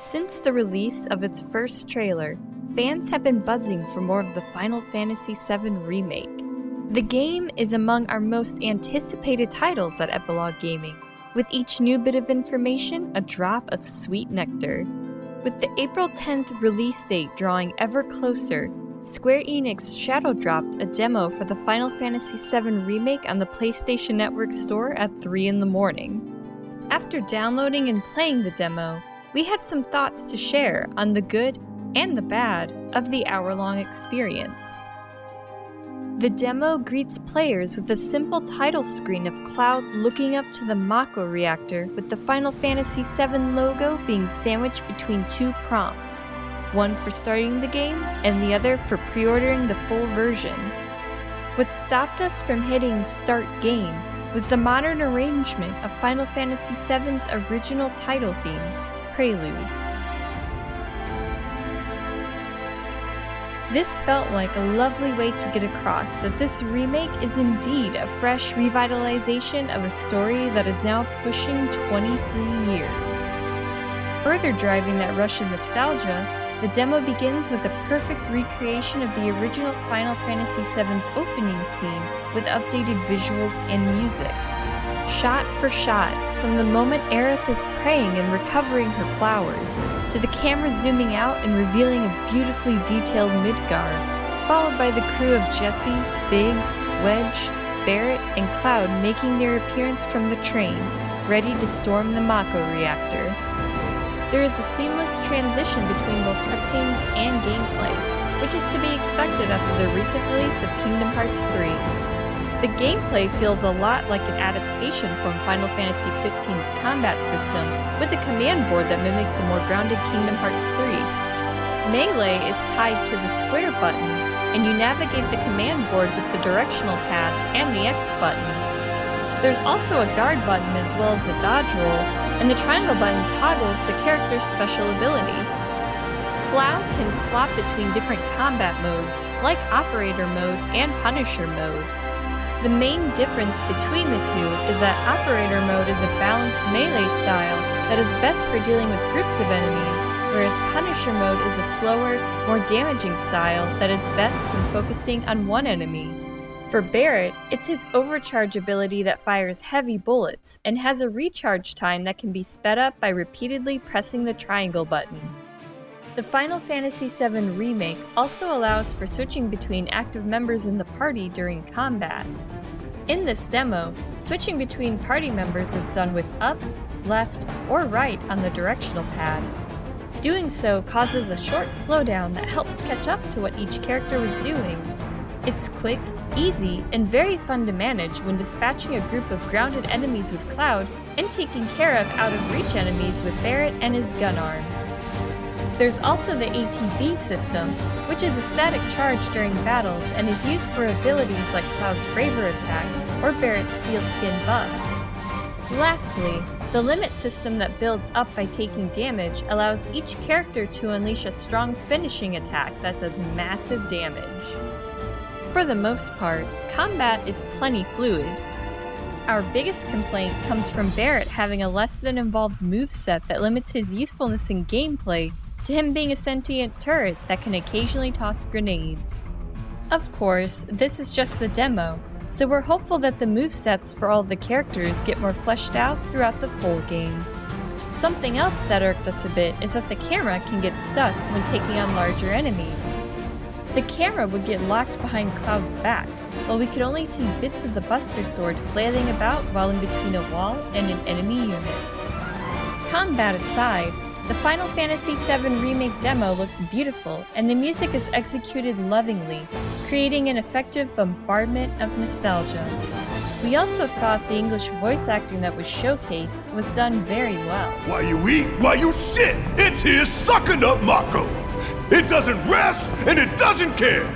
Since the release of its first trailer, fans have been buzzing for more of the Final Fantasy VII Remake. The game is among our most anticipated titles at Epilogue Gaming, with each new bit of information a drop of sweet nectar. With the April 10th release date drawing ever closer, Square Enix shadow dropped a demo for the Final Fantasy VII Remake on the PlayStation Network store at 3 in the morning. After downloading and playing the demo, we had some thoughts to share on the good and the bad of the hour-long experience. The demo greets players with a simple title screen of Cloud looking up to the Mako reactor with the Final Fantasy VII logo being sandwiched between two prompts, one for starting the game and the other for pre-ordering the full version. What stopped us from hitting Start Game was the modern arrangement of Final Fantasy VII's original title theme, Prelude. This felt like a lovely way to get across that this remake is indeed a fresh revitalization of a story that is now pushing 23 years. Further driving that rush of nostalgia, the demo begins with a perfect recreation of the original Final Fantasy VII's opening scene with updated visuals and music. Shot for shot, from the moment Aerith is praying and recovering her flowers, to the camera zooming out and revealing a beautifully detailed Midgar, followed by the crew of Jessie, Biggs, Wedge, Barrett, and Cloud making their appearance from the train, ready to storm the Mako reactor. There is a seamless transition between both cutscenes and gameplay, which is to be expected after the recent release of Kingdom Hearts 3. The gameplay feels a lot like an adaptation from Final Fantasy XV's combat system, with a command board that mimics a more grounded Kingdom Hearts 3. Melee is tied to the square button, and you navigate the command board with the directional pad and the X button. There's also a guard button as well as a dodge roll, and the triangle button toggles the character's special ability. Cloud can swap between different combat modes, like Operator Mode and Punisher Mode. The main difference between the two is that Operator Mode is a balanced melee style that is best for dealing with groups of enemies, whereas Punisher Mode is a slower, more damaging style that is best when focusing on one enemy. For Barrett, it's his overcharge ability that fires heavy bullets and has a recharge time that can be sped up by repeatedly pressing the triangle button. The Final Fantasy VII Remake also allows for switching between active members in the party during combat. In this demo, switching between party members is done with up, left, or right on the directional pad. Doing so causes a short slowdown that helps catch up to what each character was doing. It's quick, easy, and very fun to manage when dispatching a group of grounded enemies with Cloud and taking care of out-of-reach enemies with Barrett and his gun arm. There's also the ATB system, which is a static charge during battles and is used for abilities like Cloud's Braver attack or Barrett's Steel Skin buff. Lastly, the limit system that builds up by taking damage allows each character to unleash a strong finishing attack that does massive damage. For the most part, combat is plenty fluid. Our biggest complaint comes from Barrett having a less than involved moveset that limits his usefulness in gameplay to him being a sentient turret that can occasionally toss grenades. Of course, this is just the demo, so we're hopeful that the movesets for all the characters get more fleshed out throughout the full game. Something else that irked us a bit is that the camera can get stuck when taking on larger enemies. The camera would get locked behind Cloud's back, while we could only see bits of the Buster Sword flailing about while in between a wall and an enemy unit. Combat aside, the Final Fantasy VII Remake demo looks beautiful, and the music is executed lovingly, creating an effective bombardment of nostalgia. We also thought the English voice acting that was showcased was done very well. While you eat, while you shit, it's here sucking up Mako. It doesn't rest, and it doesn't care.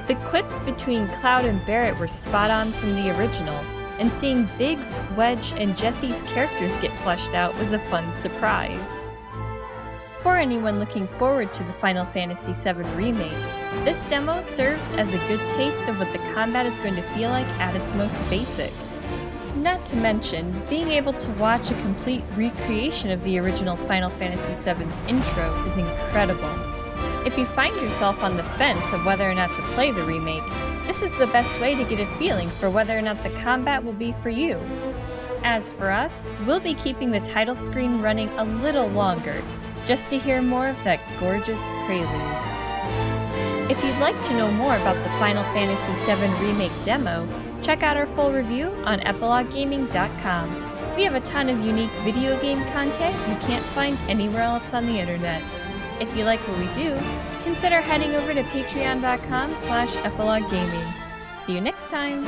The quips between Cloud and Barrett were spot on from the original, and seeing Biggs, Wedge, and Jessie's characters get fleshed out was a fun surprise. For anyone looking forward to the Final Fantasy VII Remake, this demo serves as a good taste of what the combat is going to feel like at its most basic. Not to mention, being able to watch a complete recreation of the original Final Fantasy VII's intro is incredible. If you find yourself on the fence of whether or not to play the remake, this is the best way to get a feeling for whether or not the combat will be for you. As for us, we'll be keeping the title screen running a little longer, just to hear more of that gorgeous prelude. If you'd like to know more about the Final Fantasy VII Remake demo, check out our full review on epiloguegaming.com. We have a ton of unique video game content you can't find anywhere else on the internet. If you like what we do, consider heading over to patreon.com/epiloguegaming. See you next time!